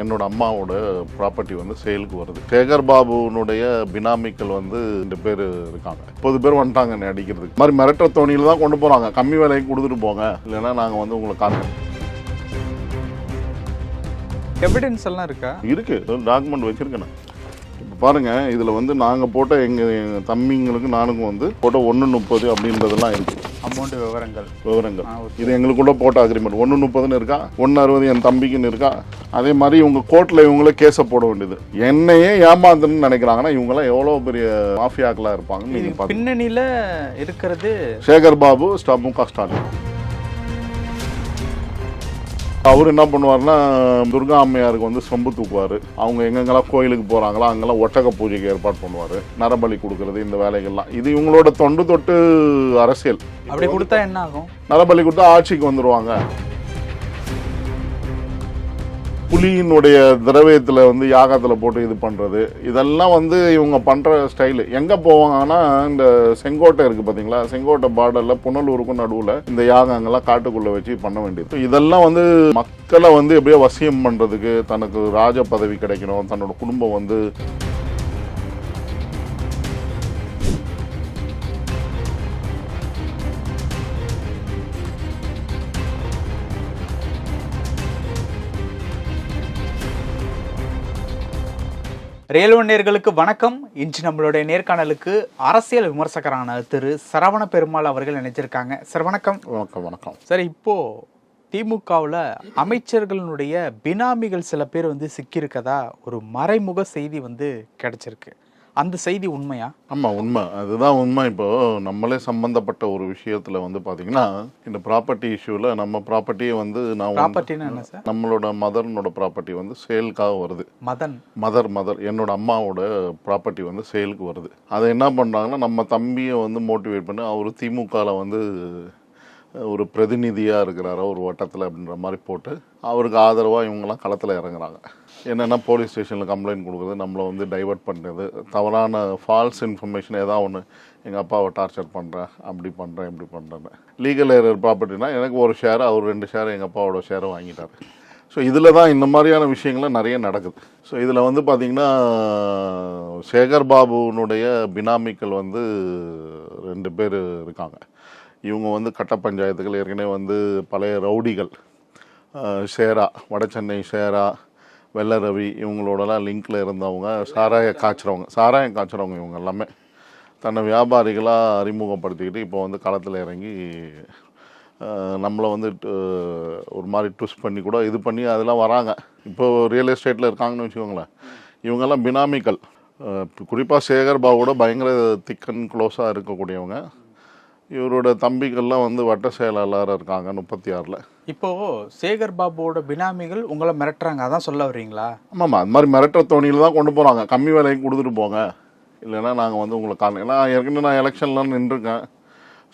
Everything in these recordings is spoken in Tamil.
என்னோட அம்மாவோட ப்ராப்பர்ட்டி வந்து சேலுக்கு வருது. சேகர் பாபுனுடைய பினாமிக்கள் வந்து 2 பேர் இருக்காங்க. 30 பேர் வந்துட்டாங்க என்னை அடிக்கிறதுக்கு. இந்த மாதிரி மிரட்ட தோணியில் தான் கொண்டு போகிறாங்க. கம்மி விலைக்கு கொடுத்துட்டு போங்க, இல்லைன்னா நாங்கள் வந்து உங்களை காட்டுறோம். எவிடன்ஸ் எல்லாம் இருக்கா? இருக்கு, டாக்குமெண்ட் வச்சிருக்கேன். இப்போ பாருங்க, இதில் வந்து நாங்கள் போட்ட எங்கள் தம்பிங்களுக்கு நானுக்கும் வந்து போட்ட 1.30 அப்படின்றதெல்லாம் இருக்குது. அமௌண்ட் விவரங்கள் இது எங்களுக்குள்ள போட்ட அக்ரிமெண்ட் 1.30ன்னு இருக்கா, 1.60 என் தம்பிக்குன்னு இருக்கா. அதே மாதிரி இவங்க கோர்ட்டில் இவங்களே கேஸை போட வேண்டியது. என்னையே ஏமாந்துன்னு நினைக்கிறாங்கன்னா இவங்கெல்லாம் எவ்வளோ பெரிய மாஃபியாக்களாக இருப்பாங்கன்னு நீங்கள் பார்த்து. பின்னணியில் இருக்கிறது சேகர் பாபு, முக ஸ்டாலின். அவர் என்ன பண்ணுவார்னா, துர்கா அம்மையாருக்கு வந்து சொம்பு தூக்குவார். அவங்க எங்கெங்கெல்லாம் கோயிலுக்கு போகிறாங்களோ அங்கெல்லாம் ஒட்டக பூஜைக்கு ஏற்பாடு பண்ணுவார். நரபலி கொடுக்கறது, இந்த வேலைகள்லாம் இது இவங்களோட தொட்டு அரசியல். அப்படி கொடுத்தா என்ன ஆகும்? நரபலி கொடுத்தா ஆட்சிக்கு வந்துடுவாங்க. புலியினுடைய திரவியத்தில் வந்து யாகத்தில் போட்டு இது பண்ணுறது, இதெல்லாம் வந்து இவங்க பண்ணுற ஸ்டைலு. எங்கே போவாங்கன்னா, இந்த செங்கோட்டை இருக்குது பார்த்தீங்களா, செங்கோட்டை பார்டரில் புனலூருக்கும் நடுவில் இந்த யாகங்கள்லாம் காட்டுக்குள்ளே வச்சு பண்ண வேண்டியது. இதெல்லாம் வந்து மக்களை வந்து எப்படியோ வசியம் பண்ணுறதுக்கு, தனக்கு ராஜ பதவி கிடைக்கணும், தன்னோட குடும்பம் வந்து ரேல்வண்டியர்களுக்கு வணக்கம். இன்று நம்மளுடைய நேர்காணலுக்கு அரசியல் விமர்சகரான திரு சரவண பெருமாள் அவர்கள் நினைச்சிருக்காங்க. சார் வணக்கம். வணக்கம். சார், இப்போ திமுகவில் அமைச்சர்களுடைய பினாமிகள் சில பேர் வந்து சிக்கியிருக்கதா ஒரு மறைமுக செய்தி வந்து கிடைச்சிருக்கு. அந்த செய்தி உண்மையா? ஆமாம், உண்மை. அதுதான் உண்மை. இப்போது நம்மளே சம்மந்தப்பட்ட ஒரு விஷயத்தில் வந்து பார்த்தீங்கன்னா, இந்த ப்ராப்பர்ட்டி இஷ்யூவில் நம்ம ப்ராப்பர்ட்டியை வந்து ப்ராப்பர்ட்டினா என்ன சார்? நம்மளோட மதர்னோட ப்ராப்பர்ட்டி வந்து சேலுக்காக வருது. மதர் என்னோட அம்மாவோட ப்ராப்பர்ட்டி வந்து சேலுக்கு வருது. அதை என்ன பண்ணுறாங்கன்னா, நம்ம தம்பியை வந்து மோட்டிவேட் பண்ணி அவர் திமுகவில் வந்து ஒரு பிரதிநிதியாக இருக்கிறாரோ ஒரு வட்டத்தில் அப்படின்ற மாதிரி போட்டு அவருக்கு ஆதரவாக இவங்கெல்லாம் களத்தில் இறங்குறாங்க. என்னென்னா, போலீஸ் ஸ்டேஷனில் கம்ப்ளைண்ட் கொடுக்குறது, நம்மளை வந்து டைவர்ட் பண்ணுறது, தவறான ஃபால்ஸ் இன்ஃபர்மேஷன் ஏதாவது ஒன்று, எங்கள் அப்பாவை டார்ச்சர் பண்ணுறேன், அப்படி பண்ணுறேன், இப்படி பண்ணுறேன்னு. லீகல் ஏரர் ப்ராப்பர்ட்டினா எனக்கு ஒரு ஷேர், அவர் 2 ஷேர், எங்கள் அப்பாவோட ஷேரை வாங்கிட்டார். ஸோ இதில் தான் இந்த மாதிரியான விஷயங்கள்லாம் நிறைய நடக்குது. ஸோ இதில் வந்து பார்த்திங்கன்னா, சேகர் பாபுனுடைய பினாமிக்கள் வந்து 2 பேர் இருக்காங்க. இவங்க வந்து கட்ட பஞ்சாயத்துகள் ஏற்கனவே வந்து பழைய ரவுடிகள், ஷேரா, வடசென்னை ஷேரா, வெள்ள ரவி, இவங்களோடலாம் லிங்கில் இருந்தவங்க, சாராயம் காய்ச்சறவங்க இவங்க எல்லாமே தன்னை வியாபாரிகளாக அறிமுகப்படுத்திக்கிட்டு இப்போ வந்து களத்தில் இறங்கி நம்மளை வந்து ஒரு மாதிரி ட்விஸ்ட் பண்ணி கூட இது பண்ணி அதெல்லாம் வராங்க. இப்போது ரியல் எஸ்டேட்டில் இருக்காங்கன்னு வச்சுக்கோங்களேன். இவங்கெல்லாம் பினாமிக்கள். குறிப்பாக சேகர் பாபுவோட பயங்கர திக் அண்ட் க்ளோஸாக இருக்கக்கூடியவங்க. இவரோட தம்பிகள்லாம் வந்து வட்ட செயலாளராக இருக்காங்க 36ல். இப்போது சேகர் பாபுவோட பினாமிகள் உங்களை மிரட்டுறாங்க, அதான் சொல்ல வர்றீங்களா? ஆமாம்மா, அது மாதிரி மிரட்டுற தோணியில் தான் கொண்டு போகிறாங்க. கம்மி விலைக்கு கொடுத்துட்டு போங்க, இல்லைன்னா நாங்கள் வந்து உங்களை ஏன்னா ஏற்கனவே நான் எலெக்ஷன்லாம் நின்றுருக்கேன்.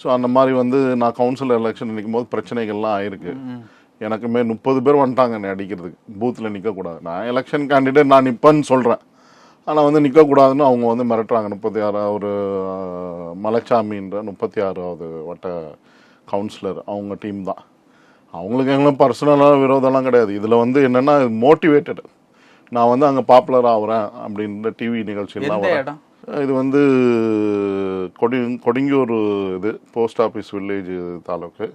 ஸோ அந்த மாதிரி வந்து நான் கவுன்சிலர் எலெக்ஷன் நிற்கும் போது பிரச்சனைகள்லாம் ஆயிருக்கு. எனக்குமே 30 பேர் வந்துட்டாங்க என்னை அடிக்கிறதுக்கு. பூத்தில் நிற்கக்கூடாது, நான் எலெக்ஷன் கேண்டிடேட், நான் நிற்பேன்னு சொல்கிறேன், ஆனால் வந்து நிற்கக்கூடாதுன்னு அவங்க வந்து மிரட்டுறாங்க. 36 ஒரு மலைச்சாமின்ற 36வது வட்ட கவுன்சிலர், அவங்க டீம் தான். அவங்களுக்கு எங்களும் பர்சனலாக விரோதம்லாம் கிடையாது. இதில் வந்து என்னென்னா மோட்டிவேட்டட், நான் வந்து அங்கே பாப்புலர் ஆகிறேன் அப்படின்ற டிவி நிகழ்ச்சியெல்லாம் வரேன். இது வந்து கொடுங்கியூர், இது போஸ்ட் ஆஃபீஸ் வில்லேஜ் தாலுக்கு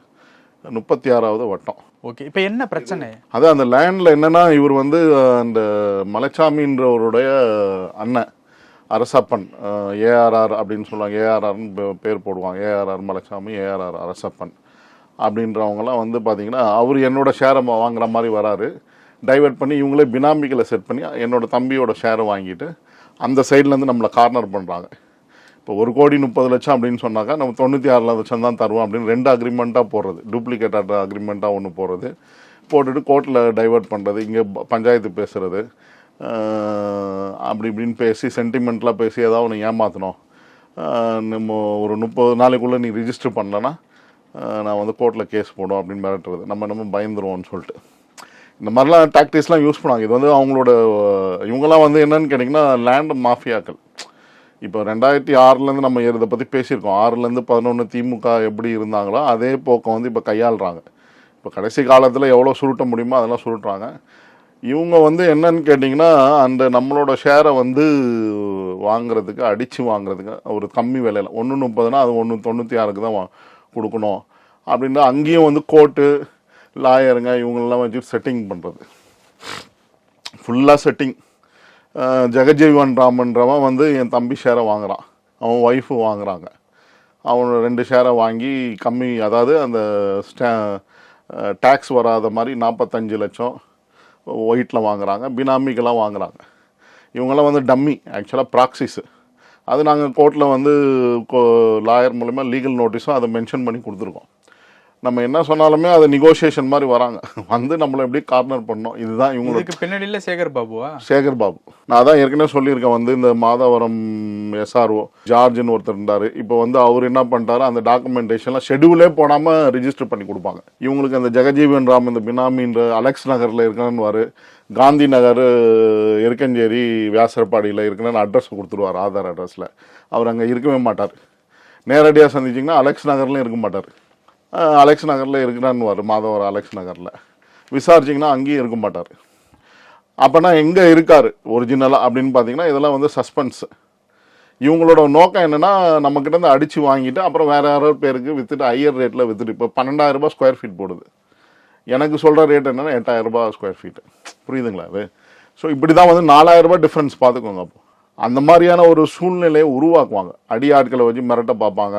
36வது வட்டம். ஓகே, இப்போ என்ன பிரச்சனை? அதான் அந்த லேண்டில் என்னென்னா, இவர் வந்து அந்த மலைச்சாமின்றவருடைய அண்ணன் அரசப்பன், ஏஆர்ஆர் அப்படின்னு சொல்லுவாங்க, ஏஆர்ஆர்னு பேர் போடுவாங்க, ஏஆர்ஆர் மலைச்சாமி, ஏஆர்ஆர் அரசப்பன் அப்படின்றவங்கலாம் வந்து பார்த்திங்கன்னா, அவர் என்னோட ஷேரை வாங்குற மாதிரி வராரு. டைவெர்ட் பண்ணி இவங்களே பினாமிகளை செட் பண்ணி என்னோடய தம்பியோட ஷேரை வாங்கிட்டு அந்த சைட்லேருந்து நம்மளை கார்னர் பண்ணுறாங்க. இப்போ 1,30,00,000 அப்படின்னு சொன்னாக்கா நம்ம 96,00,000 தான் தருவோம் அப்படின்னு 2 அக்ரிமெண்ட்டாக போடுறது, டூப்ளிகேட் அக்ரிமெண்ட்டாக ஒன்று போடுறது, போட்டுட்டு கோர்ட்டில் டைவெர்ட் பண்ணுறது, இங்கே பஞ்சாயத்து பேசுகிறது, அப்படி இப்படின்னு பேசி சென்டிமெண்ட்லாம் பேசி ஏதாவது ஒன்று ஏமாற்றணும், நம்ம ஒரு 30 நாளைக்குள்ளே நீ ரிஜிஸ்டர் பண்ணலன்னா நான் வந்து கோர்ட்டில் கேஸ் போடும் அப்படின்னு மிரட்டுறது. நம்ம பயந்துருவோம்னு சொல்லிட்டு இந்த மாதிரிலாம் டாக்டிக்ஸ்லாம் யூஸ் பண்ணுவாங்க. இது வந்து அவங்களோட இவங்கெல்லாம் வந்து என்னன்னு கேட்டிங்கன்னா லேண்ட் மாஃபியாக்கள். இப்போ 2006லேருந்து நம்ம இதை பற்றி பேசியிருக்கோம். 6லேருந்து 11 திமுக எப்படி இருந்தாங்களோ அதே போக்கம் வந்து இப்போ கையாளுறாங்க. இப்போ கடைசி காலத்தில் எவ்வளோ சுருட்ட முடியுமோ அதெல்லாம் சுருட்டுறாங்க. இவங்க வந்து என்னன்னு கேட்டிங்கன்னா அந்த நம்மளோட ஷேரை வந்து வாங்குறதுக்கு அடித்து வாங்குறதுக்கு ஒரு கம்மி விலையில் 1.30னா அது 1.96 தான் கொடுக்கணும் அப்படின்னா அங்கேயும் வந்து கோர்ட்டு லாயருங்க இவங்களெல்லாம் வச்சு செட்டிங் பண்ணுறது ஃபுல்லாக செட்டிங். ஜெகஜீவன் ராமன்றவன் வந்து என் தம்பி ஷேரை வாங்குறான், அவன் ஒய்ஃபு வாங்குறாங்க. அவனோட 2 ஷேரை வாங்கி கம்மி, அதாவது அந்த டேக்ஸ் வராத மாதிரி 45 லட்சம் ஒயிட்டில் வாங்குறாங்க. பினாமிக்கெல்லாம் வாங்குறாங்க. இவங்கெல்லாம் வந்து டம்மி, ஆக்சுவலாக ப்ராக்சிஸு. அது நாங்கள் கோர்ட்டில் வந்து லாயர் மூலமா லீகல் நோட்டீஸும் அதை மென்ஷன் பண்ணி கொடுத்துருக்கோம். நம்ம என்ன சொன்னாலுமே அது நெகோசியேஷன் மாதிரி வராங்க, வந்து நம்மளை எப்படி கார்னர் பண்ணோம். இதுதான் இவங்களுக்கு பின்னாடியில் சேகர் பாபுவா, சேகர் பாபு. நான் தான் ஏற்கனவே சொல்லியிருக்கேன், வந்து இந்த மாதவரம் எஸ்ஆர்ஓ ஜார்ஜ்னு ஒருத்தர் இருந்தார். இப்போ வந்து அவர் என்ன பண்ணிட்டாரு, அந்த டாக்குமெண்டேஷன்லாம் ஷெடியூலே போடாமல் ரிஜிஸ்டர் பண்ணி கொடுப்பாங்க. இவங்களுக்கு அந்த ஜெகஜீவன் ராம் இந்த பினாமின்ற அலெக்ஸ் நகரில் இருக்கணும்னு, காந்தி நகர் இருக்கஞ்சேரி வியாசர்பாடியில் இருக்கணும்னு அட்ரஸ் கொடுத்துருவார், ஆதார் அட்ரஸில். அவர் அங்கே இருக்கவே மாட்டார். நேரடியாக சந்திச்சிங்கன்னா அலெக்ஸ் நகர்லையும் இருக்க மாட்டார். அலெக்ஸ் நகரில் இருக்கிறான்னு மாதவரம் அலெக்ஸ் நகரில் விசாரிச்சிங்கன்னா அங்கேயும் இருக்க மாட்டார். அப்போனா எங்கே இருக்கார் ஒரிஜினலாக அப்படின்னு பார்த்தீங்கன்னா இதெல்லாம் வந்து சஸ்பென்ஸ். இவங்களோட நோக்கம் என்னென்னா, நம்மக்கிட்ட இருந்து அடித்து வாங்கிட்டு அப்புறம் வேறு யாரோ பேருக்கு விற்றுட்டு ஹையர் ரேட்டில் விற்றுட்டு, இப்போ 12,000 ரூபாய் ஸ்கொயர் ஃபீட் போடுது. எனக்கு சொல்கிற ரேட் என்னென்னா 8,000 ரூபாய் ஸ்கொயர் ஃபீட்டு. புரியுதுங்களா அது? ஸோ இப்படி தான் வந்து 4,000 ரூபாய் டிஃப்ரென்ஸ் பார்த்துக்கோங்க. அப்போ அந்த மாதிரியான ஒரு சூழ்நிலையை உருவாக்குவாங்க. அடி ஆட்களை வச்சு மிரட்ட பார்ப்பாங்க,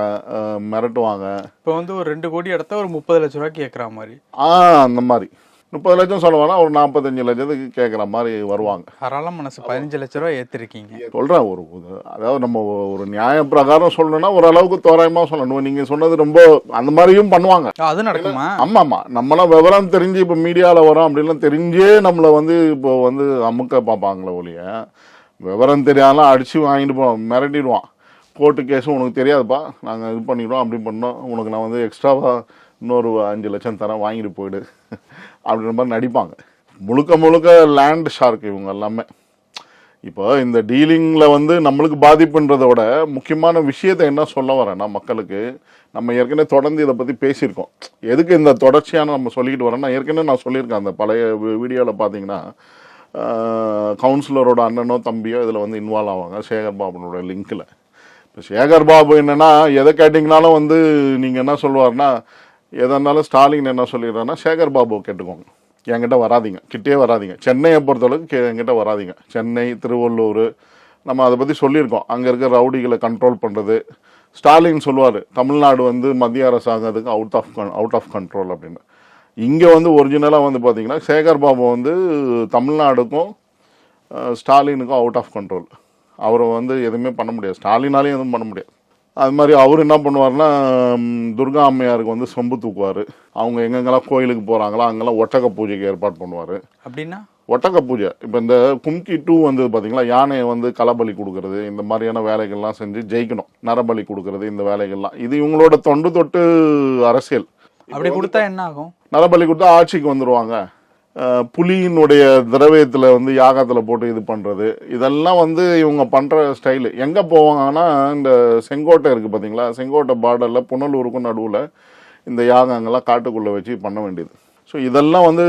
மிரட்டுவாங்க. இப்போ வந்து ஒரு 2 கோடி இடத்த ஒரு 30 லட்ச ரூபாய்க்கு கேட்குற மாதிரி, அந்த மாதிரி 30 லட்சம் சொல்லுவாங்கன்னா ஒரு 45 லட்சத்துக்கு கேட்குற மாதிரி வருவாங்க. தாராள மனசு 15 லட்ச ரூபாய் ஏற்றிருக்கீங்க. சொல்கிறேன், அதாவது நம்ம ஒரு நியாய பிரகாரம் சொல்லணும்னா ஓரளவுக்கு தோராயமாக சொல்லணும். நீங்கள் சொன்னது ரொம்ப அந்த மாதிரியும் பண்ணுவாங்க. அது நடக்குமா? ஆமாம். நம்மளாம் விவரம் தெரிஞ்சு இப்போ மீடியாவில் வரோம் அப்படின்லாம் தெரிஞ்சே நம்மளை வந்து இப்போ வந்து அமுக்க பார்ப்பாங்களே ஒழிய, விவரம் தெரியாதெல்லாம் அடித்து வாங்கிட்டு போவோம், மிரட்டிடுவான். கோர்ட்டு கேஸும் உனக்கு தெரியாதுப்பா, நாங்கள் இது பண்ணிடுவோம், அப்படி பண்ணோம், உனக்கு நான் வந்து எக்ஸ்ட்ராவாக இன்னொரு 5 லட்சம் தரேன், வாங்கிட்டு போயிடு அப்படின்ற மாதிரி நடிப்பாங்க. முழுக்க லேண்ட் ஷார்க் இவங்க எல்லாமே. இப்போ இந்த டீலிங்கில் வந்து நம்மளுக்கு பாதிப்புன்றதை விட முக்கியமான விஷயத்தை என்ன சொல்ல வரேன்னா, மக்களுக்கு நம்ம ஏற்கனவே தொடர்ந்து இதை பற்றி பேசியிருக்கோம். எதுக்கு இந்த தொடர்ச்சியான நம்ம சொல்லிக்கிட்டு வரோன்னா, ஏற்கனவே நான் சொல்லியிருக்கேன் அந்த பழைய வீடியோவில் பார்த்தீங்கன்னா, கவுன்சிலரோட அண்ணனோ தம்பியோ இதில் வந்து இன்வால்வ் ஆவாங்க சேகர் பாபுனோட லிங்க்கில். இப்போ சேகர் பாபு என்னென்னா, எதை கேட்டிங்கனாலும் வந்து நீங்கள் என்ன சொல்லுவார்னா, எதனாலும் ஸ்டாலின் என்ன சொல்லிடுறாருன்னா, சேகர் பாபு கேட்டுக்கோங்க, என்கிட்ட வராதிங்க, கிட்டே வராதிங்க, சென்னையை பொறுத்தளவுக்கு என்கிட்ட வராதிங்க. சென்னை, திருவள்ளூர், நம்ம அதை பற்றி சொல்லியிருக்கோம். அங்கே இருக்கிற ரவுடிகளை கண்ட்ரோல் பண்ணுறது. ஸ்டாலின் சொல்லுவார், தமிழ்நாடு வந்து மத்திய அரசாங்கத்துக்கு அவுட் ஆஃப் கண்ட்ரோல் அப்படின்னு. இங்கே வந்து ஒரிஜினலாக வந்து பார்த்தீங்கன்னா சேகர் பாபு வந்து தமிழ்நாடுக்கும் ஸ்டாலினுக்கும் அவுட் ஆஃப் கண்ட்ரோல். அவரை வந்து எதுவுமே பண்ண முடியாது, ஸ்டாலினாலையும் எதுவும் பண்ண முடியாது. அது மாதிரி அவர் என்ன பண்ணுவார்னா, துர்கா அம்மையாருக்கு வந்து சொம்பு தூக்குவார். அவங்க எங்கெங்கெல்லாம் கோயிலுக்கு போகிறாங்களோ அங்கெல்லாம் ஒட்டக பூஜைக்கு ஏற்பாடு பண்ணுவார். அப்படின்னா ஒட்டக பூஜை, இப்போ இந்த கும்கி 2 வந்து பார்த்தீங்களா, யானையை வந்து களபலி கொடுக்கறது, இந்த மாதிரியான வேலைகள்லாம் செஞ்சு ஜெயிக்கணும், நரபலி கொடுக்கறது, இந்த வேலைகள்லாம் இது இவங்களோட தொட்டு அரசியல். அப்படி கொடுத்தா என்ன ஆகும்? நரபலி கொடுத்தா ஆட்சிக்கு வந்துடுவாங்க. புலியினுடைய திரவியத்தில் வந்து யாகத்தில் போட்டு இது பண்ணுறது, இதெல்லாம் வந்து இவங்க பண்ணுற ஸ்டைலு. எங்கே போவாங்கன்னா, இந்த செங்கோட்டை இருக்குது பார்த்தீங்களா, செங்கோட்டை பார்டரில் புனலூருக்கும் நடுவில் இந்த யாகங்கள்லாம் காட்டுக்குள்ளே வச்சு பண்ண வேண்டியது. ஸோ இதெல்லாம் வந்து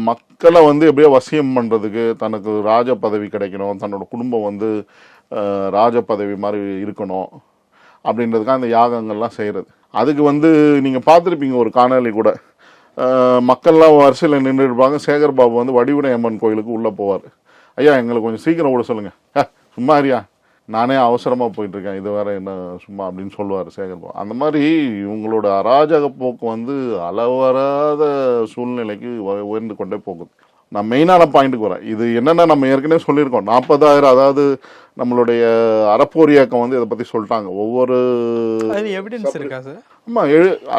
மக்களை வந்து எப்படியோ வசியம் பண்ணுறதுக்கு, தனக்கு ராஜ பதவி கிடைக்கணும், தன்னோட குடும்பம் வந்து ராஜ பதவி மாதிரி இருக்கணும் அப்படின்றதுக்காக அந்த யாகங்கள்லாம் செய்கிறது. அதுக்கு வந்து நீங்கள் பார்த்துருப்பீங்க ஒரு காணொலி கூட, மக்கள்லாம் வரிசையில் நின்று இருப்பாங்க. சேகர் பாபு வந்து வடிவுடை அம்மன் கோயிலுக்கு உள்ளே போவார். ஐயா எங்களுக்கு கொஞ்சம் சீக்கிரம் விட சொல்லுங்கள், சும்மா ஐயா நானே அவசரமாக போயிட்டுருக்கேன், இது வேறு என்ன சும்மா அப்படின்னு சொல்லுவார் சேகர் பாபு. அந்த மாதிரி இவங்களோட அராஜக போக்கு வந்து அளவராத சூழ்நிலைக்கு உயர்ந்து கொண்டே போகுது. நான் மெயினான பாயிண்ட்டுக்கு வரேன். இது என்னென்னா, நம்ம ஏற்கனவே சொல்லியிருக்கோம், 40,000, அதாவது நம்மளுடைய அறப்போர் இயக்கம் வந்து இதை பற்றி சொல்லிட்டாங்க. ஒவ்வொரு எவிடன்ஸ் இருக்கா சார்? ஆமாம்,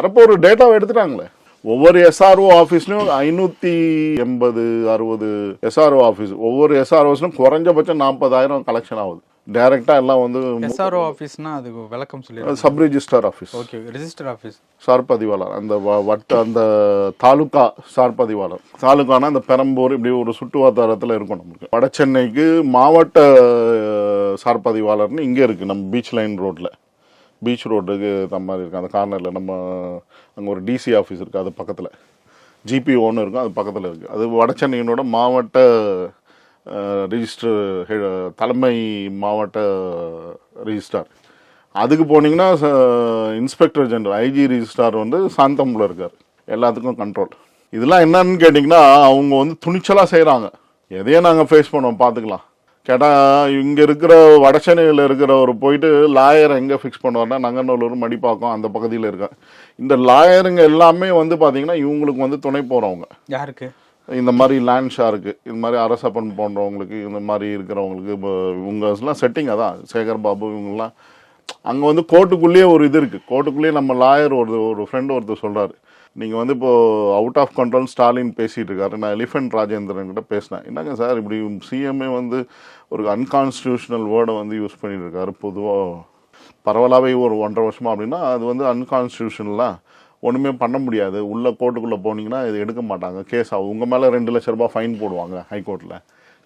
அறப்போர் டேட்டாவை எடுத்துட்டாங்களே. ஒவ்வொரு எஸ்ஆர்ஓ ஆஃபீஸ்லையும் 580-60 எஸ்ஆர்ஓ ஆஃபீஸ், ஒவ்வொரு எஸ்ஆர்ஓஸ்லையும் குறைஞ்சபட்சம் 40,000 கலெக்ஷன் ஆகுது. டைரக்டாக எல்லாம் வந்து எஸ்ஆர்ஓ ஆஃபீஸ்னா அதுக்கு விளக்கம் சொல்லி, sub register office, okay, register office, sir பதிவாளர், அந்த அந்த தாலுகா சார் பதிவாளர். தாலுகானா அந்த பெரம்பூர் இப்படி ஒரு சுற்று வட்டாரத்தில் இருக்கும். நமக்கு வட சென்னைக்கு மாவட்ட சார் பதிவாளர்னு இங்கே இருக்குது, நம்ம பீச் லைன் ரோட்டில், பீச் ரோட்டுக்கு மாதிரி இருக்குது அந்த கார்னரில். நம்ம அங்கே ஒரு டிசி ஆஃபீஸ் இருக்குது, அது பக்கத்தில் ஜிபிஓன்னு இருக்கும், அது பக்கத்தில் இருக்குது. அது வடசென்னையினோட மாவட்ட ரிஜிஸ்டர் தலைமை மாவட்ட ரிஜிஸ்டார். அதுக்கு போனீங்கன்னா இன்ஸ்பெக்டர் ஜெனரல் ஐஜி ரிஜிஸ்டார் வந்து சாந்தமில் இருக்கார், எல்லாத்துக்கும் கண்ட்ரோல். இதெல்லாம் என்னன்னு கேட்டிங்கன்னா அவங்க வந்து துணிச்சலாக செய்கிறாங்க. எதையும் நாங்கள் ஃபேஸ் பண்ணுவோம், பார்த்துக்கலாம். கேட்டால் இங்கே இருக்கிற வடசென்னையில் இருக்கிறவர் போயிட்டு லாயர் எங்கே ஃபிக்ஸ் பண்ணுவார்னா நங்கநல்லூர், மடிப்பாக்கம் அந்த பகுதியில் இருக்க இந்த லாயருங்க எல்லாமே வந்து பார்த்தீங்கன்னா இவங்களுக்கு வந்து துணை போகிறவங்க. யாருக்கு? இந்த மாதிரி லேண்ட் ஷாருக்கு, இந்த மாதிரி அரசப்பன் போன்றவங்களுக்கு, இந்த மாதிரி இருக்கிறவங்களுக்கு. இப்போ இவங்கலாம் செட்டிங் அதான் சேகர் பாபு இவங்கெல்லாம் அங்கே வந்து கோர்ட்டுக்குள்ளேயே ஒரு இது இருக்குது. கோர்ட்டுக்குள்ளேயே நம்ம லாயர் ஒரு ஃப்ரெண்டு ஒருத்தர் சொல்கிறாரு, நீங்கள் வந்து இப்போது அவுட் ஆஃப் கண்ட்ரோல் ஸ்டாலின் பேசிகிட்டு இருக்காரு. நான் எலிஃபென்ட் ராஜேந்திரன் கிட்ட பேசினேன், என்னங்க சார் இப்படி சிஎம்ஏ வந்து ஒரு அன்கான்ஸ்டியூஷனல் வேர்டை வந்து யூஸ் பண்ணிட்டு இருக்காரு பொதுவாக பரவலாகவே ஒரு 1.5 வருஷமாக அப்படின்னா அது வந்து அன்கான்ஸ்டியூஷனலாக ஒன்றுமே பண்ண முடியாது. உள்ள கோர்ட்டுக்குள்ளே போனீங்கன்னா இது எடுக்க மாட்டாங்க, கேஸ் ஆகும், உங்கள் மேலே 2 லட்ச ரூபாய் ஃபைன் போடுவாங்க ஹைகோர்ட்டில்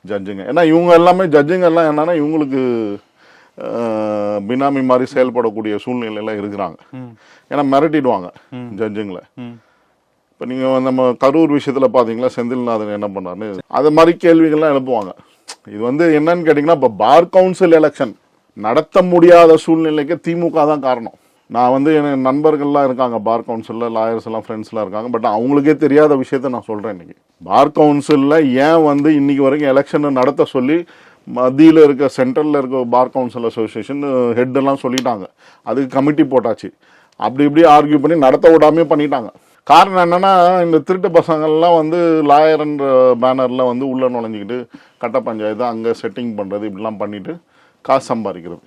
ஜட்ஜுங்க. ஏன்னா இவங்க எல்லாமே ஜட்ஜுங்க எல்லாம் என்னன்னா இவங்களுக்கு பினாமி மாதிரி செயல்படக்கூடிய சூழ்நிலையெல்லாம் இருக்கிறாங்க. ஏன்னா மிரட்டிடுவாங்க ஜட்ஜுங்களை. இப்போ நீங்கள் நம்ம கரூர் விஷயத்தில் பார்த்தீங்களா, செந்தில்நாதன் என்ன பண்ணாருன்னு அது மாதிரி கேள்விகள்லாம் எழுப்புவாங்க. இது வந்து என்னன்னு கேட்டிங்கன்னா இப்போ பார் கவுன்சில் எலெக்ஷன் நடத்த முடியாத சூழ்நிலைக்கு திமுக தான் காரணம். நான் வந்து என் நண்பர்கள்லாம் இருக்காங்க பார் கவுன்சிலில், லாயர்ஸ் எல்லாம் ஃப்ரெண்ட்ஸ்லாம் இருக்காங்க. பட் அவங்களுக்கே தெரியாத விஷயத்த நான் சொல்கிறேன். இன்றைக்கி பார் கவுன்சிலில் ஏன் வந்து இன்றைக்கி வரைக்கும் எலெக்ஷனை நடத்த சொல்லி மத்தியில் இருக்க சென்ட்ரலில் இருக்க பார் கவுன்சில் அசோசியேஷன் ஹெட்டெல்லாம் சொல்லிட்டாங்க, அதுக்கு கமிட்டி போட்டாச்சு, அப்படி இப்படி ஆர்கியூ பண்ணி நடத்த விடாமே பண்ணிட்டாங்க. காரணம் என்னென்னா இந்த திருட்டு பசங்கள்லாம் வந்து லாயர்ன்ற பேனரில் வந்து உள்ளே நுழைஞ்சிக்கிட்டு கட்ட பஞ்சாயத்து அங்கே செட்டிங் பண்ணுறது இப்படிலாம் பண்ணிவிட்டு காசு சம்பாதிக்கிறது.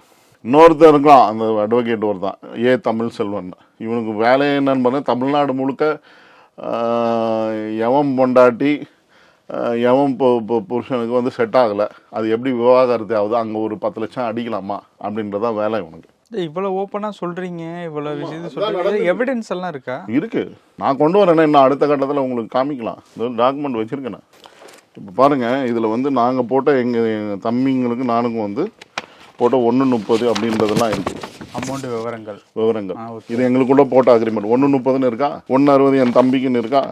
இன்னொருத்தர் இருக்கலாம் அந்த அட்வொகேட் ஒருத்தான் தமிழ் செல்வன். இவனுக்கு வேலை என்னன்னு பண்ண தமிழ்நாடு முழுக்க எவன் பொண்டாட்டி எவன் புருஷனுக்கு வந்து செட் ஆகலை, அது எப்படி விவாகரத்து ஆகுது, அங்கே ஒரு 10 லட்சம் அடிக்கலாமா அப்படின்றதான் வேலை இவனுக்கு. இவ்வளவு ஓப்பனா சொல்றீங்க, இவ்வளவு விஷயத்தை சொல்றீங்க, எவிடன்ஸ் எல்லாம் இருக்கா? இருக்கு, நான் கொண்டு வரேன்னா இன்னும் அடுத்த கட்டத்தில் உங்களுக்கு காமிக்கலாம். டாக்குமெண்ட் வச்சிருக்கேன். இப்போ பாருங்க, இதில் வந்து நாங்கள் போட்ட எங்கள் தம்பிங்களுக்கு நானுக்கும் வந்து போட்ட 1.30 அப்படின்றதெல்லாம் இருக்கு. அமௌண்ட் விவரங்கள் இது எங்களுக்குள்ள போட்ட அக்ரிமெண்ட். 1.30ன்னு இருக்கா, 1.60 என் தம்பிக்குன்னு இருக்கா.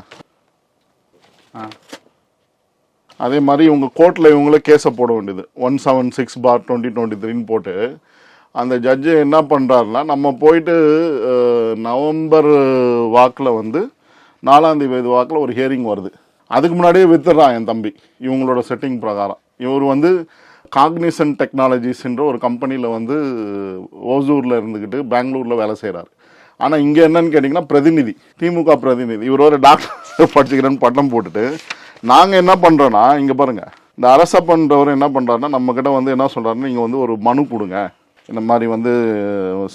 அதே மாதிரி இவங்க கோர்ட்டில் இவங்களே கேஸை போட வேண்டியது 176/2023 போட்டு அந்த ஜட்ஜு என்ன பண்ணுறாருன்னா நம்ம போயிட்டு நவம்பர் வாக்கில் வந்து 4ஆம் தேதி வாக்கில் ஒரு ஹியரிங் வருது. அதுக்கு முன்னாடியே வித்துடுறான் என் தம்பி இவங்களோட செட்டிங் பிரகாரம். இவர் வந்து காக்னிசன்ட் டெக்னாலஜிஸ்ன்ற ஒரு கம்பெனியில் வந்து ஓசூரில் இருந்துக்கிட்டு பெங்களூரில் வேலை செய்கிறாரு. ஆனால் இங்கே என்னன்னு கேட்டிங்கன்னா பிரதிநிதி, திமுக பிரதிநிதி. இவர் ஒரு டாக்டர் படிச்சுக்கிறேன்னு பட்டம் போட்டுட்டு நாங்கள் என்ன பண்ணுறோன்னா இங்கே பாருங்கள், இந்த அரசப்பன்றவர் என்ன பண்ணுறாருன்னா நம்மக்கிட்ட வந்து என்ன சொல்கிறாருன்னா நீங்கள் வந்து ஒரு மனு கொடுங்க, இந்த மாதிரி வந்து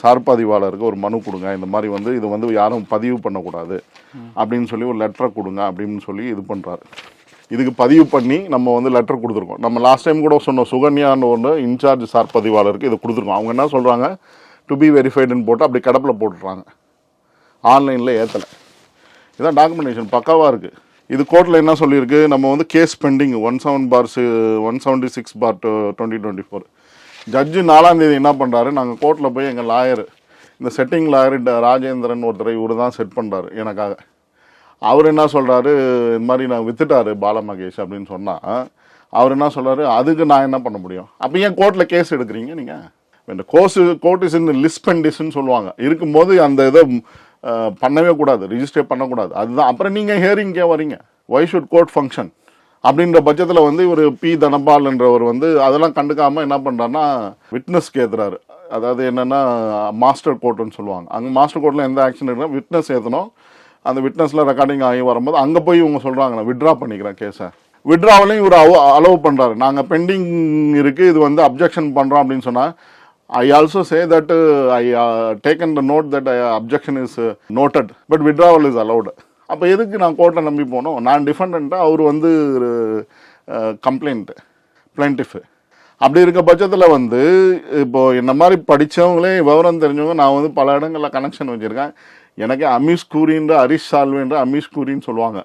சார்பதிவாளருக்கு ஒரு மனு கொடுங்க, இந்த மாதிரி வந்து இது வந்து யாரும் பதிவு பண்ணக்கூடாது அப்படின்னு சொல்லி ஒரு லெட்டரை கொடுங்க அப்படின்னு சொல்லி இது பண்ணுறாரு. இதுக்கு பதிவு பண்ணி நம்ம வந்து லெட்டர் கொடுத்துருக்கோம். நம்ம லாஸ்ட் டைம் கூட சொன்னோம், சுகன்யான்னு ஒன்று இன்சார்ஜ் சார்பதிவாளருக்கு இதை கொடுத்துருக்கோம். அவங்க என்ன சொல்கிறாங்க, டு பி வெரிஃபைடுன்னு போட்டு அப்படி கடப்பில் போட்டுடுறாங்க, ஆன்லைனில் ஏற்றலை. இதுதான் டாக்குமெண்டேஷன் பக்காவாக இருக்குது. இது கோர்ட்டில் என்ன சொல்லியிருக்கு, நம்ம வந்து கேஸ் பெண்டிங் 176/2024. ஜட்ஜு 4ஆம் தேதி என்ன பண்ணுறாரு, நாங்கள் கோர்ட்டில் போய் எங்கள் லாயர், இந்த செட்டிங் லாயர் ராஜேந்திரன் ஒருத்தரை இவர் தான் செட் பண்ணுறாரு எனக்காக. அவர் என்ன சொல்கிறாரு, இந்த மாதிரி நான் வித்துட்டாரு பாலமகேஷ் அப்படின்னு சொன்னால் அவர் என்ன சொல்கிறாரு, அதுக்கு நான் என்ன பண்ண முடியும், அப்போ ஏன் கோர்ட்டில் கேஸ் எடுக்கிறீங்க நீங்கள்? இந்த கோர்ட் இஸ் இன் லிஸ்ட் பெண்டிஷன் சொல்லுவாங்க, இருக்கும்போது அந்த இதை பண்ணவே கூடாது, ரிஜிஸ்டர் பண்ணக்கூடாது. அதுதான் அப்புறம் நீங்கள் ஹியரிங்கே வரீங்க, ஒய் ஷுட் கோர்ட் ஃபங்க்ஷன் அப்படின்ற பட்சத்தில் வந்து இவர் பி தனபால் என்றவர் வந்து அதெல்லாம் கண்டுக்காமல் என்ன பண்ணுறாருன்னா விட்னஸ் ஏற்றுறாரு. அதாவது என்னென்னா மாஸ்டர் கோர்ட்டுன்னு சொல்லுவாங்க. அங்கே மாஸ்டர் கோர்ட்டில் எந்த ஆக்ஷன் இருக்குன்னா விட்னஸ் ஏற்றணும். அந்த விட்னஸில் ரெக்கார்டிங் ஆகி வரும்போது அங்கே போய் இவங்க சொல்கிறாங்க நான் விட்ரா பண்ணிக்கிறேன் கேஸை. விட்ராவிலையும் இவர் அலோவ் பண்ணுறாரு, நாங்கள் பெண்டிங் இருக்குது, இது வந்து அப்ஜெக்ஷன் பண்ணுறோம் அப்படின்னு சொன்னால் I also say that I taken the note that objection is noted, but withdrawal is allowed. அப்போ எதுக்கு நான் கோர்ட்டை நம்பி போனோம்? நான் டிஃபெண்டண்ட்டாக, அவர் வந்து பிளைண்டிஃபு. அப்படி இருக்க பட்சத்தில் வந்து இப்போது என்ன மாதிரி படித்தவங்களே விவரம் தெரிஞ்சவங்க நான் வந்து பல இடங்களில் கனெக்ஷன் வச்சுருக்கேன். எனக்கு அமீஷ் கூரின்ற ஹரிஷ் சால்வேன்ற அமீஷ் கூரின்னு சொல்லுவாங்க.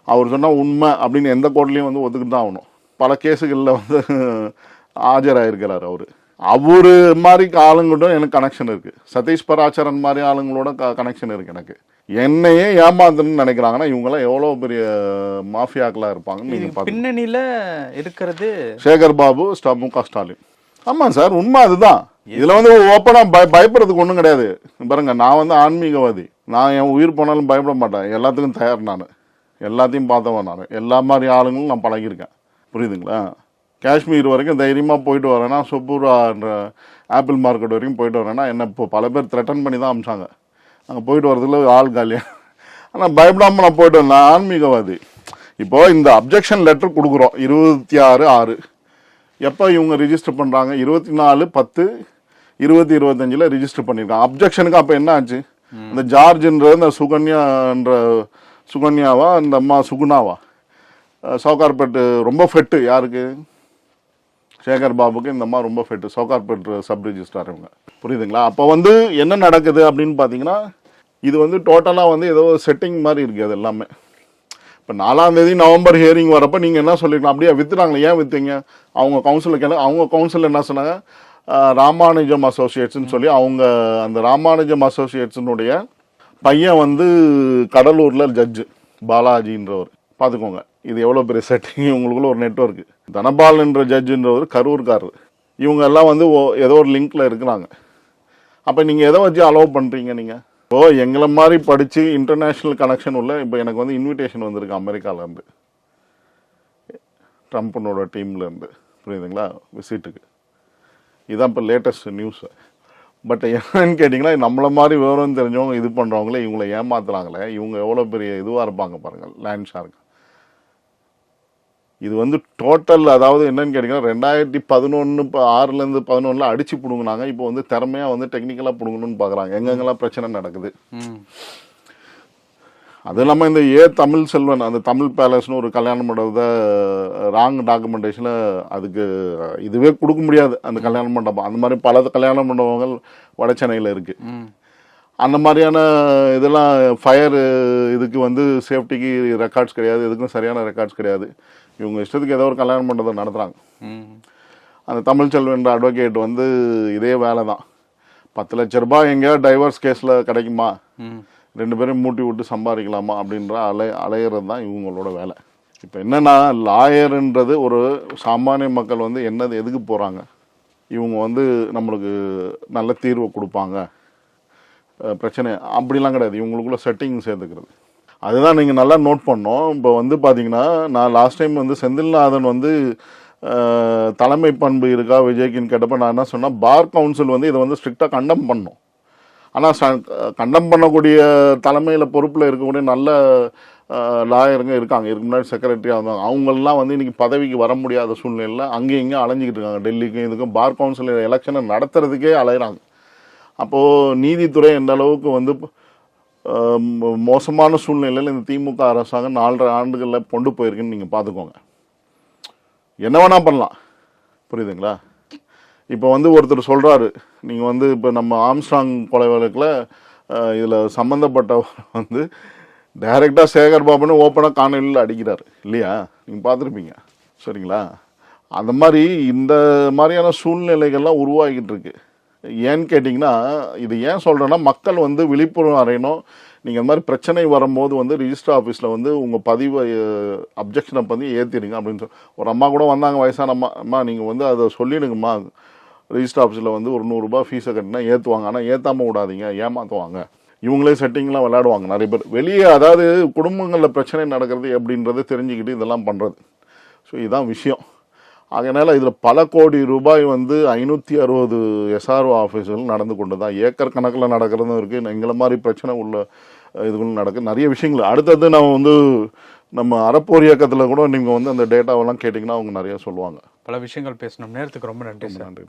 அவர் சொன்னால் உண்மை அப்படின்னு எந்த கோர்ட்லேயும் வந்து ஒத்துக்கிட்டு தான் ஆகணும். பல கேஸுகளில் வந்து ஆஜராகிருக்கிறார் அவர். அவரு மாதிரி ஆளுங்கிட்ட எனக்கு கனெக்ஷன் இருக்கு. சதீஷ் பராசரன் மாதிரி ஆளுங்களோட கனெக்ஷன் இருக்கு எனக்கு. என்னையே ஏமாத்தணும்னு நினைக்கிறாங்கன்னா இவங்கெல்லாம் எவ்வளவு பெரிய மாஃபியாக்களா இருப்பாங்கன்னு நீங்க பாருங்க. பின்னணியில இருக்கிறது சேகர் பாபு, மு.க. ஸ்டாலின். ஆமா சார், உண்மை அதுதான். இதுல வந்து ஓப்பனா பயப்படுறதுக்கு ஒண்ணும் கிடையாது. பாருங்க, நான் வந்து ஆன்மீகவாதி. நான் என் உயிர் போனாலும் பயப்பட மாட்டேன். எல்லாத்துக்கும் தயார். நான் எல்லாத்தையும் பார்த்தவன். நான் எல்லா மாதிரி ஆளுங்களும் நான் பழகியிருக்கேன். புரியுதுங்களா? காஷ்மீர் வரைக்கும் தைரியமாக போயிட்டு வரேன்னா, சொப்பூரான்ற ஆப்பிள் மார்க்கெட் வரைக்கும் போயிட்டு வரேன்னா என்ன இப்போ பல பேர் த்ரெட்டன் பண்ணி தான் அமிச்சாங்க. அங்கே போயிட்டு வரதுல ஆள் காலியாக. ஆனால் பயப்படாமல் நான் போயிட்டு வந்தேன். ஆன்மீகவாதி. இப்போது இந்த அப்ஜெக்ஷன் லெட்டர் கொடுக்குறோம் 26/6. எப்போ இவங்க ரிஜிஸ்டர் பண்ணுறாங்க? 24/10/2025 ரிஜிஸ்டர் பண்ணியிருக்காங்க. அப்ஜெக்ஷனுக்கு அப்போ என்ன ஆச்சு? இந்த ஜார்ஜ்ன்றது இந்த சுகன்யாவா இந்த அம்மா சுகுணாவா சவுகார்பேட்டு ரொம்ப ஃபெட்டு. யாருக்கு? சேகர் பாபுக்கு இந்த அம்மா ரொம்ப ஃபெட்டு. சவுகார்பேட் சப் ரிஜிஸ்ட்ரார் இவங்க. புரியுதுங்களா? அப்போ வந்து என்ன நடக்குது அப்படின்னு பார்த்தீங்கன்னா, இது வந்து டோட்டலாக வந்து ஏதோ செட்டிங் மாதிரி இருக்குது. அது எல்லாமே இப்போ 4ஆம் தேதி நவம்பர் ஹியரிங் வரப்போ நீங்கள் என்ன சொல்லிருக்கலாம்? அப்படியே வித்துறாங்களே, ஏன் விற்றீங்க? அவங்க கவுன்சிலில் அவங்க கவுன்சில் என்ன சொன்னாங்க? ராமானுஜம் அசோசியேட்ஸ்ன்னு சொல்லி அவங்க அந்த ராமானுஜம் அசோசியேட்ஸினுடைய பையன் வந்து கடலூரில் ஜட்ஜு பாலாஜின்றவர். பார்த்துக்கோங்க, இது எவ்வளோ பெரிய செட்டிங். உங்களுக்குள்ள ஒரு நெட்வொர்க்கு. தனபால் என்ற ஜட்ஜுன்றவர் கரூர்காரர். இவங்க எல்லாம் வந்து ஏதோ ஒரு லிங்க்ல இருக்கிறாங்க. அப்போ நீங்கள் எதை வச்சு அலோவ் பண்ணுறீங்க? நீங்கள் இப்போ எங்களை மாதிரி படித்து இன்டர்நேஷ்னல் கனெக்ஷன் உள்ள இப்போ எனக்கு வந்து இன்விடேஷன் வந்திருக்கு அமெரிக்காவிலேருந்து, ட்ரம்ப்னோட டீம்லேருந்து. புரியுதுங்களா? விசிட்டுக்கு. இதுதான் இப்போ லேட்டஸ்ட் நியூஸ். பட் என்னன்னு கேட்டிங்கன்னா, நம்மளை மாதிரி விவரம் தெரிஞ்சவங்க இது பண்ணுறவங்களே இவங்களை ஏமாத்துறாங்களே, இவங்க எவ்வளோ பெரிய இதுவாக இருப்பாங்க பாருங்கள். லேண்ட் ஷார்க் இது வந்து டோட்டல். அதாவது என்னன்னு கேட்டிங்கன்னா, 2011 6லேருந்து 11 அடிச்சு பிடுங்கினாங்க. இப்போ வந்து திறமையாக வந்து டெக்னிக்கலாக பிடுங்கணும்னு பார்க்குறாங்க. எங்கெங்கெல்லாம் பிரச்சனை நடக்குது. அது இல்லாமல் இந்த தமிழ் செல்வன், அந்த தமிழ் பேலஸ்னு ஒரு கல்யாண மண்டபத்தை ராங் டாக்குமெண்டேஷனில் அதுக்கு இதுவே கொடுக்க முடியாது அந்த கல்யாண மண்டபம். அந்த மாதிரி பல கல்யாண மண்டபங்கள் வட சென்னையில் இருக்குது. அந்த மாதிரியான இதெல்லாம் ஃபயர் இதுக்கு வந்து சேஃப்டிக்கு ரெக்கார்ட்ஸ் கிடையாது. எதுக்கும் சரியான ரெக்கார்ட்ஸ் கிடையாது. இவங்க இஷ்டத்துக்கு ஏதோ ஒரு கல்யாண மண்டபத்தை நடத்துகிறாங்க. அந்த தமிழ் செல்வன் அட்வொகேட் வந்து இதே வேலை தான். 10 லட்ச ரூபாய் எங்கேயாவது டைவர்ஸ் கேஸில் கிடைக்குமா, 2 பேரும் மூட்டி விட்டு சம்பாதிக்கலாமா அப்படின்ற அலையிறது தான் இவங்களோட வேலை. இப்போ என்னென்னா, லாயருன்றது ஒரு சாமானிய மக்கள் வந்து என்னது எதுக்கு போகிறாங்க? இவங்க வந்து நம்மளுக்கு நல்ல தீர்வை கொடுப்பாங்க, பிரச்சனை அப்படிலாம் கிடையாது. இவங்களுக்குள்ள செட்டிங் சேர்த்துக்கிறது. அதுதான் நீங்கள் நல்லா நோட் பண்ணோம். இப்போ வந்து பார்த்தீங்கன்னா, நான் லாஸ்ட் டைம் வந்து செந்தில்நாதன் வந்து தலைமை பண்பு இருக்கா விஜய்க்குன்னு கேட்டப்போ நான் என்ன சொன்னேன், பார் கவுன்சில் வந்து இதை வந்து ஸ்ட்ரிக்டாக கண்டம் பண்ணணும். ஆனால் கண்டம் பண்ணக்கூடிய தலைமையில் பொறுப்பில் இருக்கக்கூடிய நல்ல லாயருங்க இருக்காங்க. இதுக்கு முன்னாடி செக்ரட்டரியாக இருந்தாங்க. அவங்களெலாம் வந்து இன்றைக்கி பதவிக்கு வர முடியாத சூழ்நிலையில் அங்கேயும் இங்கேயும் அலைஞ்சிக்கிட்டு இருக்காங்க. டெல்லிக்கும் இதுக்கும் பார் கவுன்சில் எலெக்ஷனை நடத்துறதுக்கே அலைகிறாங்க. அப்போது நீதித்துறை எந்த அளவுக்கு வந்து மோசமான சூழ்நிலையில் இந்த திமுக அரசாங்கம் 4.5 ஆண்டுகளில் கொண்டு போயிருக்குன்னு நீங்கள் பார்த்துக்கோங்க. என்ன வேணால் பண்ணலாம். புரியுதுங்களா? இப்போ வந்து ஒருத்தர் சொல்கிறாரு, நீங்கள் வந்து இப்போ நம்ம ஆம்ஸ்ட்ராங் கொலை வழக்கில் இதில் சம்மந்தப்பட்டவர் வந்து டைரெக்டாக சேகர் பாபுன்னு ஓப்பனாக காணொலியில் அடிக்கிறார் இல்லையா? நீங்கள் பார்த்துருப்பீங்க. சரிங்களா? அந்த மாதிரி இந்த மாதிரியான சூழ்நிலைகள்லாம் உருவாகிட்டு இருக்கு. ஏன்னு கேட்டிங்கன்னா, இது ஏன் சொல்கிறேன்னா, மக்கள் வந்து விழிப்புணர்வு அடையணும். நீங்கள் இந்த மாதிரி பிரச்சனை வரும்போது வந்து ரிஜிஸ்டர் ஆஃபீஸில் வந்து உங்கள் பதிவை அப்ஜெக்ஷனை பண்ணி ஏற்றிடுங்க அப்படின்னு சொல்லி ஒரு அம்மா கூட வந்தாங்க, வயசான அம்மா. நீங்கள் வந்து அதை சொல்லிடுங்கம்மா, ரிஜிஸ்டர் ஆஃபீஸில் வந்து ஒரு 100 ரூபாய் ஃபீஸை கட்டினா ஏற்றுவாங்க. ஆனால் ஏற்றாமல் விடாதீங்க, ஏமாற்றுவாங்க. இவங்களே செட்டிங்லாம் விளையாடுவாங்க நிறைய பேர் வெளியே. அதாவது குடும்பங்களில் பிரச்சனை நடக்கிறது அப்படின்றத தெரிஞ்சுக்கிட்டு இதெல்லாம் பண்ணுறது. ஸோ இதுதான் விஷயம். அதனால் இதில் பல கோடி ரூபாய் வந்து 560 SRO ஆஃபீஸுகள் நடந்து கொண்டு தான் ஏக்கர் கணக்கில் நடக்கிறதும் இருக்குது. எங்களை மாதிரி பிரச்சனை உள்ள இதுகளும் நடக்குது. நிறைய விஷயங்கள். அடுத்தது நம்ம அறப்போர் இயக்கத்தில் கூட நீங்கள் வந்து அந்த டேட்டாவெல்லாம் கேட்டிங்கன்னா அவங்க நிறையா சொல்லுவாங்க. பல விஷயங்கள் பேசணும். நேரத்துக்கு ரொம்ப நன்றி. நன்றி.